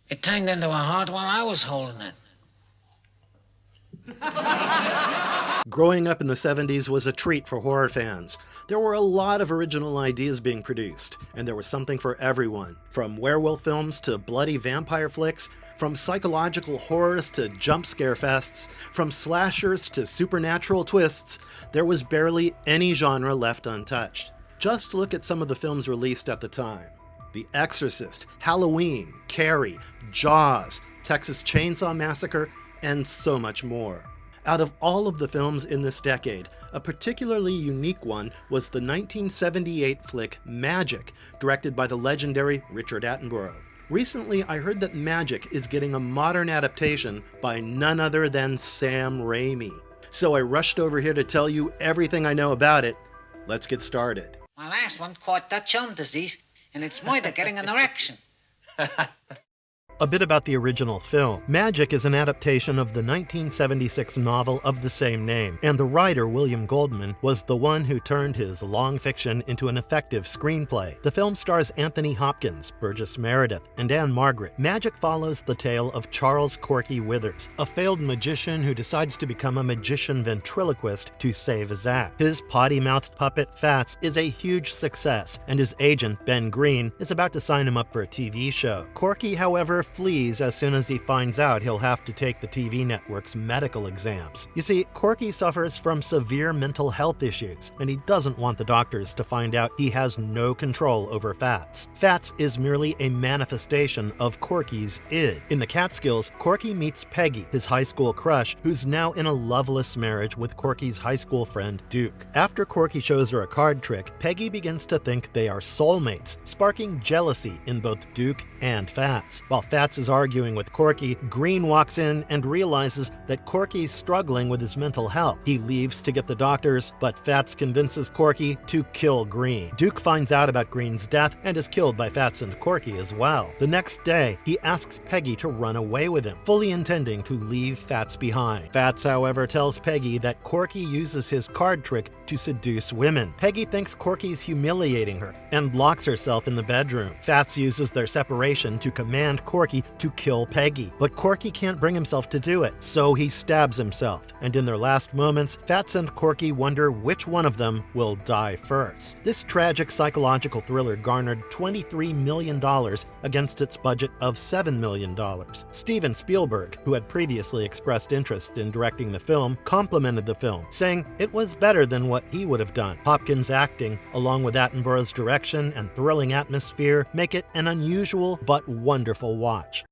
It turned into a heart while I was holding it. Growing up in the 70s was a treat for horror fans. There were a lot of original ideas being produced, and there was something for everyone. From werewolf films to bloody vampire flicks, from psychological horrors to jump scare fests, from slashers to supernatural twists, there was barely any genre left untouched. Just look at some of the films released at the time. The Exorcist, Halloween, Carrie, Jaws, Texas Chainsaw Massacre, and so much more. Out of all of the films in this decade, a particularly unique one was the 1978 flick Magic, directed by the legendary Richard Attenborough. Recently, I heard that Magic is getting a modern adaptation by none other than Sam Raimi. So I rushed over here to tell you everything I know about it. Let's get started. My last one caught Dutch elm disease, and it's more than getting an erection. A bit about the original film. Magic is an adaptation of the 1976 novel of the same name, and the writer, William Goldman, was the one who turned his long fiction into an effective screenplay. The film stars Anthony Hopkins, Burgess Meredith, and Anne Margaret. Magic follows the tale of Charles Corky Withers, a failed magician who decides to become a magician ventriloquist to save his act. His potty-mouthed puppet, Fats, is a huge success, and his agent, Ben Green, is about to sign him up for a TV show. Corky, however, flees as soon as he finds out he'll have to take the TV network's medical exams. You see, Corky suffers from severe mental health issues, and he doesn't want the doctors to find out he has no control over Fats. Fats is merely a manifestation of Corky's id. In the Catskills, Corky meets Peggy, his high school crush, who's now in a loveless marriage with Corky's high school friend Duke. After Corky shows her a card trick, Peggy begins to think they are soulmates, sparking jealousy in both Duke and Fats. While Fats is arguing with Corky, Green walks in and realizes that Corky's struggling with his mental health. He leaves to get the doctors, but Fats convinces Corky to kill Green. Duke finds out about Green's death and is killed by Fats and Corky as well. The next day, he asks Peggy to run away with him, fully intending to leave Fats behind. Fats, however, tells Peggy that Corky uses his card trick to seduce women. Peggy thinks Corky's humiliating her and locks herself in the bedroom. Fats uses their separation to command Corky to kill Peggy, but Corky can't bring himself to do it, so he stabs himself, and in their last moments, Fats and Corky wonder which one of them will die first. This tragic psychological thriller garnered $23 million against its budget of $7 million. Steven Spielberg, who had previously expressed interest in directing the film, complimented the film, saying it was better than what he would have done. Hopkins' acting, along with Attenborough's direction and thrilling atmosphere, make it an unusual but wonderful watch.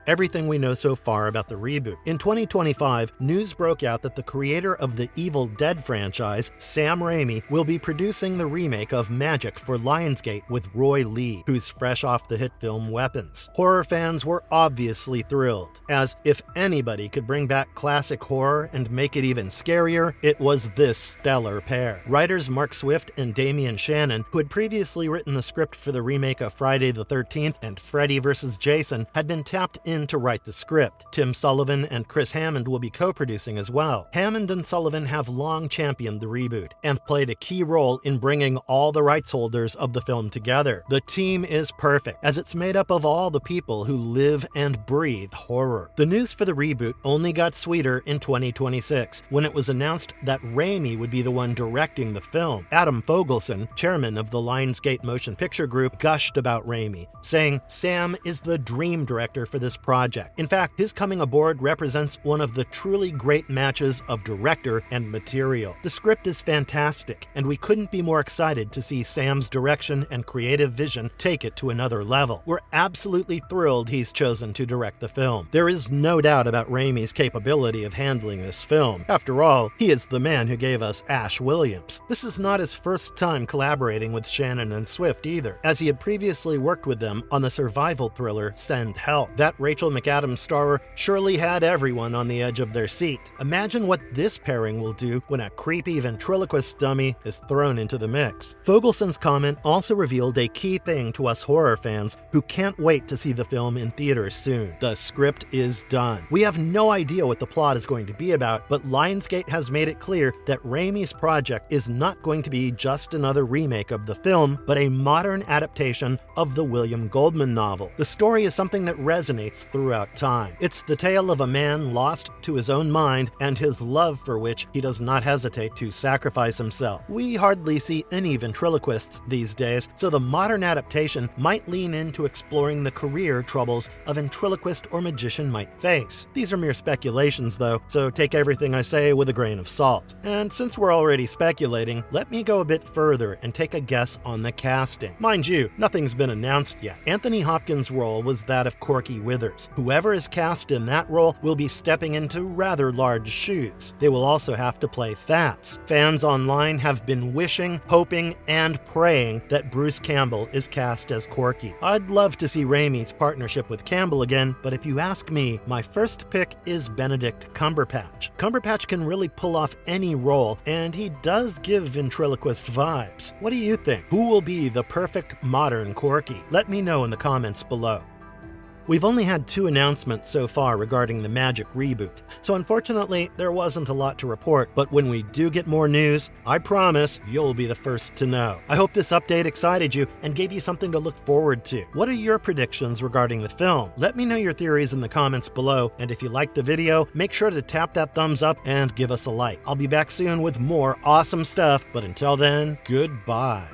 Everything we know so far about the reboot. In 2025, news broke out that the creator of the Evil Dead franchise, Sam Raimi, will be producing the remake of Magic for Lionsgate with Roy Lee, who's fresh off the hit film Weapons. Horror fans were obviously thrilled, as if anybody could bring back classic horror and make it even scarier, it was this stellar pair. Writers Mark Swift and Damian Shannon, who had previously written the script for the remake of Friday the 13th and Freddy vs. Jason, had been tapped in to write the script. Tim Sullivan and Chris Hammond will be co-producing as well. Hammond and Sullivan have long championed the reboot and played a key role in bringing all the rights holders of the film together. The team is perfect, as it's made up of all the people who live and breathe horror. The news for the reboot only got sweeter in 2026, when it was announced that Raimi would be the one directing the film. Adam Fogelson, chairman of the Lionsgate Motion Picture Group, gushed about Raimi, saying, "Sam is the dream director for this project. In fact, his coming aboard represents one of the truly great matches of director and material. The script is fantastic, and we couldn't be more excited to see Sam's direction and creative vision take it to another level. We're absolutely thrilled he's chosen to direct the film. There is no doubt about Raimi's capability of handling this film. After all, he is the man who gave us Ash Williams. This is not his first time collaborating with Shannon and Swift either, as he had previously worked with them on the survival thriller Send Help. That Rachel McAdams starer surely had everyone on the edge of their seat. Imagine what this pairing will do when a creepy ventriloquist dummy is thrown into the mix. Fogelson's comment also revealed a key thing to us horror fans who can't wait to see the film in theaters soon. The script is done. We have no idea what the plot is going to be about, but Lionsgate has made it clear that Raimi's project is not going to be just another remake of the film, but a modern adaptation of the William Goldman novel. The story is something that resonates throughout time. It's the tale of a man lost to his own mind and his love for which he does not hesitate to sacrifice himself. We hardly see any ventriloquists these days, so the modern adaptation might lean into exploring the career troubles a ventriloquist or magician might face. These are mere speculations though, so take everything I say with a grain of salt. And since we're already speculating, let me go a bit further and take a guess on the casting. Mind you, nothing's been announced yet. Anthony Hopkins' role was that of Corky Withers. Whoever is cast in that role will be stepping into rather large shoes. They will also have to play Fats. Fans online have been wishing, hoping, and praying that Bruce Campbell is cast as Corky. I'd love to see Raimi's partnership with Campbell again, but if you ask me, my first pick is Benedict Cumberbatch. Cumberbatch can really pull off any role, and he does give ventriloquist vibes. What do you think? Who will be the perfect modern Corky? Let me know in the comments below. We've only had 2 announcements so far regarding the Magic reboot, so unfortunately there wasn't a lot to report, but when we do get more news, I promise you'll be the first to know. I hope this update excited you and gave you something to look forward to. What are your predictions regarding the film? Let me know your theories in the comments below, and if you liked the video, make sure to tap that thumbs up and give us a like. I'll be back soon with more awesome stuff, but until then, goodbye.